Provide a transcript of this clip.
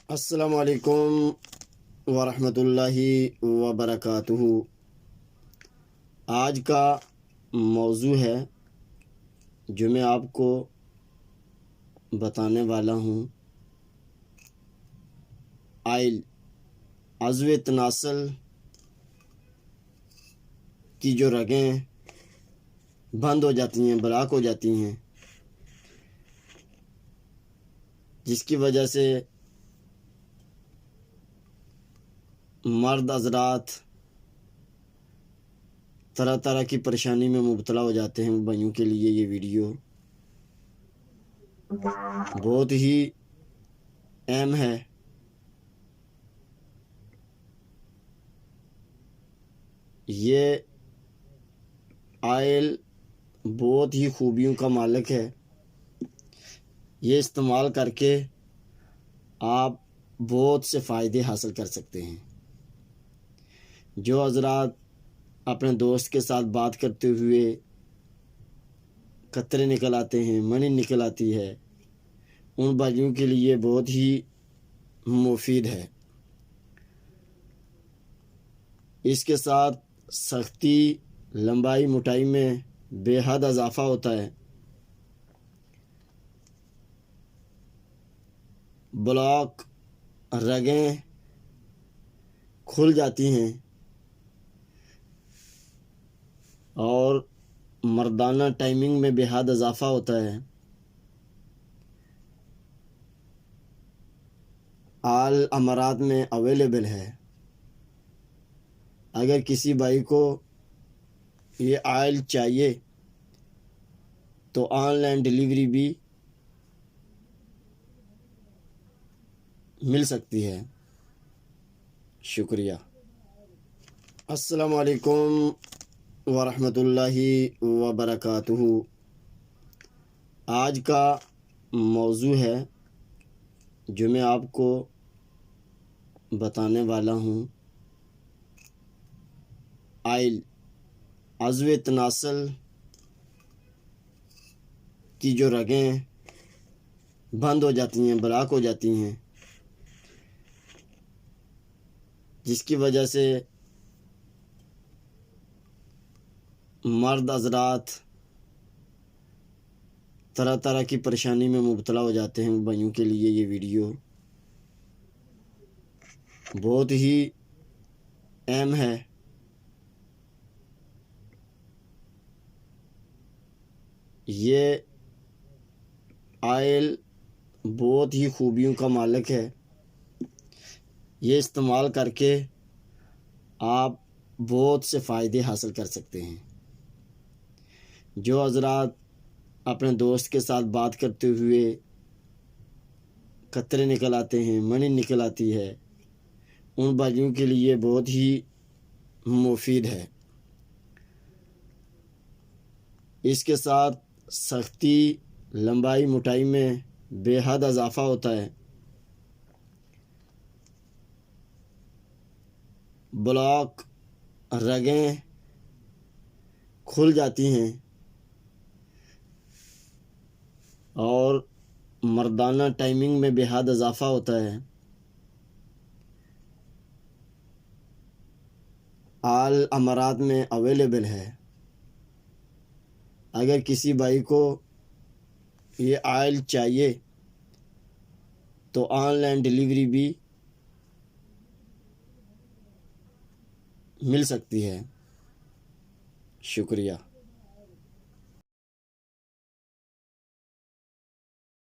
السلام علیکم ورحمۃ اللہ وبرکاتہ۔ آج کا موضوع ہے جو میں آپ کو بتانے والا ہوں، آئل عضو تناسل کی جو رگیں بند ہو جاتی ہیں، بلاک ہو جاتی ہیں، جس کی وجہ سے مرد حضرات طرح طرح کی پریشانی میں مبتلا ہو جاتے ہیں۔ بھائیوں کے لیے یہ ویڈیو بہت ہی اہم ہے۔ یہ آئل بہت ہی خوبیوں کا مالک ہے۔ یہ استعمال کر کے آپ بہت سے فائدے حاصل کر سکتے ہیں۔ جو حضرات اپنے دوست کے ساتھ بات کرتے ہوئے قطرے نکل آتے ہیں، منی نکل آتی ہے، ان بھائیوں کے لیے بہت ہی مفید ہے۔ اس کے ساتھ سختی، لمبائی، موٹائی میں بے حد اضافہ ہوتا ہے۔ بلاک، رگیں کھل جاتی ہیں اور مردانہ ٹائمنگ میں بے حد اضافہ ہوتا ہے۔ آل امارات میں اویلیبل ہے۔ اگر کسی بھائی کو یہ آئل چاہیے تو آن لائن ڈیلیوری بھی مل سکتی ہے۔ شکریہ۔ السلام علیکم ورحمۃ اللہ وبرکاتہ۔ آج کا موضوع ہے جو میں آپ کو بتانے والا ہوں، آئل عضو تناسل کی جو رگیں بند ہو جاتی ہیں، بلاک ہو جاتی ہیں، جس کی وجہ سے مرد حضرات طرح طرح کی پریشانی میں مبتلا ہو جاتے ہیں۔ بھائیوں کے لیے یہ ویڈیو بہت ہی اہم ہے۔ یہ آئل بہت ہی خوبیوں کا مالک ہے۔ یہ استعمال کر کے آپ بہت سے فائدے حاصل کر سکتے ہیں۔ جو حضرات اپنے دوست کے ساتھ بات کرتے ہوئے قطرے نکل آتے ہیں، منی نکل آتی ہے، ان بھائیوں کے لیے بہت ہی مفید ہے۔ اس کے ساتھ سختی، لمبائی، موٹائی میں بے حد اضافہ ہوتا ہے۔ بلاک، رگیں کھل جاتی ہیں اور مردانہ ٹائمنگ میں بے حد اضافہ ہوتا ہے۔ آل امارات میں اویلیبل ہے۔ اگر کسی بھائی کو یہ آئل چاہیے تو آن لائن ڈیلیوری بھی مل سکتی ہے۔ شکریہ۔